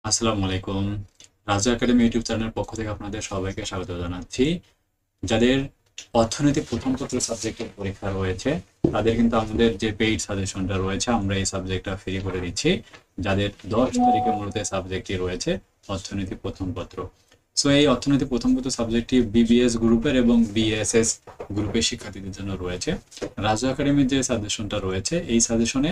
আসসালামু আলাইকুম। Raju academy YouTube চ্যানেলের পক্ষ থেকে আপনাদের সবাইকে স্বাগত জানাচ্ছি। যাদের অর্থনৈতিক প্রথম পত্র সাবজেক্টের পরীক্ষা রয়েছে তাদের কিন্তু আমাদের যে পেইড সাজেশনটা রয়েছে আমরা এই সাবজেক্টটা ফ্রি করে দিচ্ছি। যাদের 10 তারিখে মূলত সাবজেক্টটি রয়েছে অর্থনৈতিক প্রথম পত্র। সো এই অর্থনৈতিক প্রথম পত্র সাবজেক্টটি বিবিএস গ্রুপের এবং বিএসএস গ্রুপের শিক্ষার্থীদের জন্য রয়েছে। রাজু একাডেমির যে সাজেশনটা রয়েছে এই সাজেশনে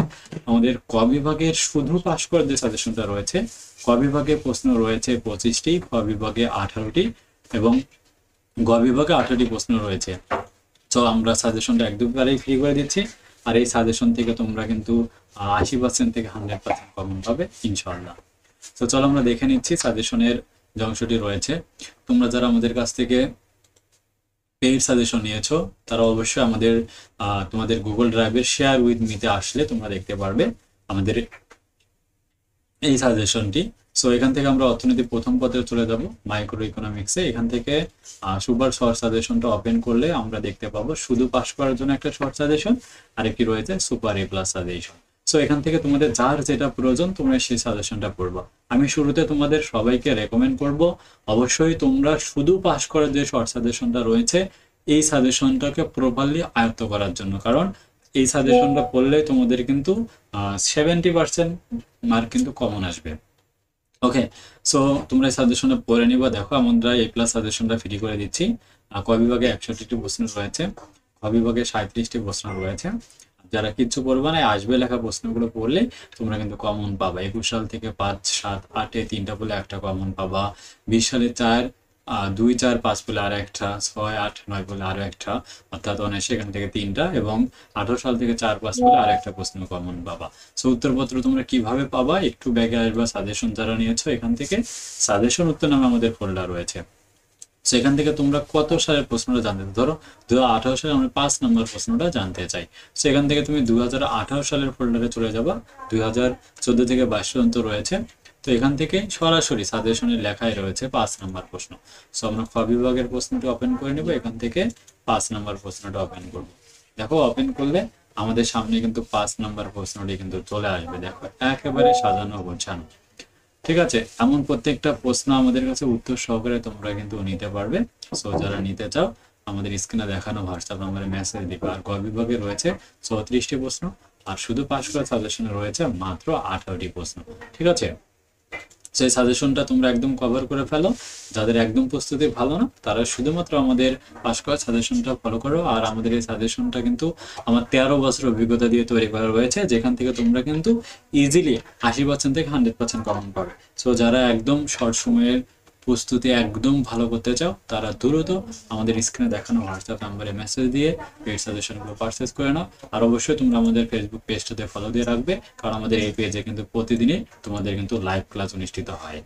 আমাদের ক বিভাগের শুধু পাশ করার যে সাজেশনটা রয়েছে, ক বিভাগে প্রশ্ন রয়েছে 25টি, খ বিভাগে 18টি এবং গ বিভাগে 18টি প্রশ্ন রয়েছে। তো আমরা সাজেশনটা একদমই ফ্রি করে দিচ্ছি। আর এই সাজেশন থেকে তোমরা কিন্তু 80% থেকে 100% কমন পাবে ইনশাআল্লাহ। তো চলো আমরা দেখে নিচ্ছি সাজেশনের যে অংশটি রয়েছে। তোমরা যারা আমাদের কাছ থেকে পেইড সাজেশন নিয়েছো তারা অবশ্যই আমাদের তোমাদের গুগল ড্রাইভের শেয়ার উইথ মিতে আসলে তোমরা দেখতে পারবে আমাদের এই সাজেশনটি। সো এখান থেকে আমরা অর্থনীতি প্রথম পত্রে চলে যাব মাইক্রো ইকোনমিক্সে। এখান থেকে সুপার শর্ট সাজেশনটা ওপেন করলে আমরা দেখতে পাবো শুধু পাস করার জন্য একটা শর্ট সাজেশন আর একটি রয়েছে super A plus suggestion. So এখান থেকে তোমাদের যার যেটা প্রয়োজন তোমরা সেই সাজেশনটা পড়বা। আমি শুরুতে তোমাদের সবাইকে রেকমেন্ড করব অবশ্যই তোমরা শুধু পাস করার যে শর্ট সাজেশনটা রয়েছে এই সাজেশনটাকে প্রপারলি আয়ত্ত করার জন্য, কারণ এই সাজেশনটা পড়লে তোমাদের কিন্তু 70% মার্ক কিন্তু কমন আসবে। ওকে, সো তোমরা এই সাজেশনটা পড়ে নিবা। দেখো আমরা এ প্লাস সাজেশনটা ফ্রি করে দিচ্ছি। ক বিভাগে 61টি প্রশ্ন রয়েছে, খ বিভাগে 37টি প্রশ্ন রয়েছে। যারা কিচ্ছু পড়বে না আসবে লেখা প্রশ্নগুলো পড়লে তোমরা কিন্তু কমন পাবা। 21 সাল থেকে 5, 7, 8-এ 3টা বলে একটা কমন পাবা। 20 সালে 4, 2, 4, 5 বলে আর একটা, 6, 8, 9 বলে আরো একটা, অর্থাৎ অনায়াসে এখান থেকে 3টা এবং 18 সাল থেকে 4, 5 বলে আর একটা প্রশ্ন কমন পাবা। সো উত্তরপত্র তোমরা কিভাবে পাবা একটু ব্যাগে আসবা। সাজেশন যারা নিয়েছো এখান থেকে সাজেশন উত্তর নামে আমাদের ফোল্ডার রয়েছে। সেখান থেকে তোমরা কত সালের প্রশ্নটা জানতে, ধরো 2018 সালে আমরা 5 নম্বর প্রশ্নটা জানতে চাই। সেখান থেকে তুমি 2018 সালের ফোল্ডারে চলে যাবা। 2014 থেকে 22 পর্যন্ত রয়েছে। তো এখান থেকে সরাসরি সাজেশনের লেখায় রয়েছে 5 নম্বর প্রশ্ন। সো আমরা খ বিভাগের প্রশ্নটা ওপেন করে নেব, এখান থেকে 5 নম্বর প্রশ্নটা ওপেন করব। দেখো ওপেন করলে আমাদের সামনে কিন্তু 5 নম্বর প্রশ্নটি কিন্তু চলে আসবে। দেখো একেবারে সাজানো গোছানো। ঠিক আছে, এমন প্রত্যেকটা প্রশ্ন আমাদের কাছে উত্তর সহকারে তোমরা কিন্তু নিতে পারবে। সো যারা নিতে চাও আমাদের স্ক্রিনে দেখানো হোয়াটসঅ্যাপ নম্বরে মেসেজ দিবে। আর গ বিভাগে রয়েছে 34টি প্রশ্ন আর শুধু পাস করা সাজেশনে রয়েছে মাত্র 18টি প্রশ্ন। ঠিক আছে, সেই সাজেশনটা তোমরা একদম কভার করে ফেলো। যাদের একদম প্রস্তুতি ভালো না তারা শুধুমাত্র আমাদের পাস করা সাজেশনটা ফলো করো। আর আমাদের এই সাজেশনটা কিন্তু আমার 13 বছর অভিজ্ঞতা দিয়ে তৈরি করা রয়েছে, যেখান থেকে তোমরা কিন্তু ইজিলি 80% থেকে 100% কমন পাবে। সো যারা একদম শর্ট সময়ের প্রস্তুতি একদম ভালো করতে চাও তারা দ্রুত আমাদের স্ক্রিনে দেখানো হোয়াটসঅ্যাপ নাম্বারে মেসেজ দিয়ে পেড সাজেশনগুলো পারচেজ করে নাও। আর অবশ্যই তোমরা আমাদের ফেসবুক পেজটাতে ফলো দিয়ে রাখবে, কারণ আমাদের এই পেজে কিন্তু প্রতিদিনই তোমাদের কিন্তু লাইভ ক্লাস অনুষ্ঠিত হয়।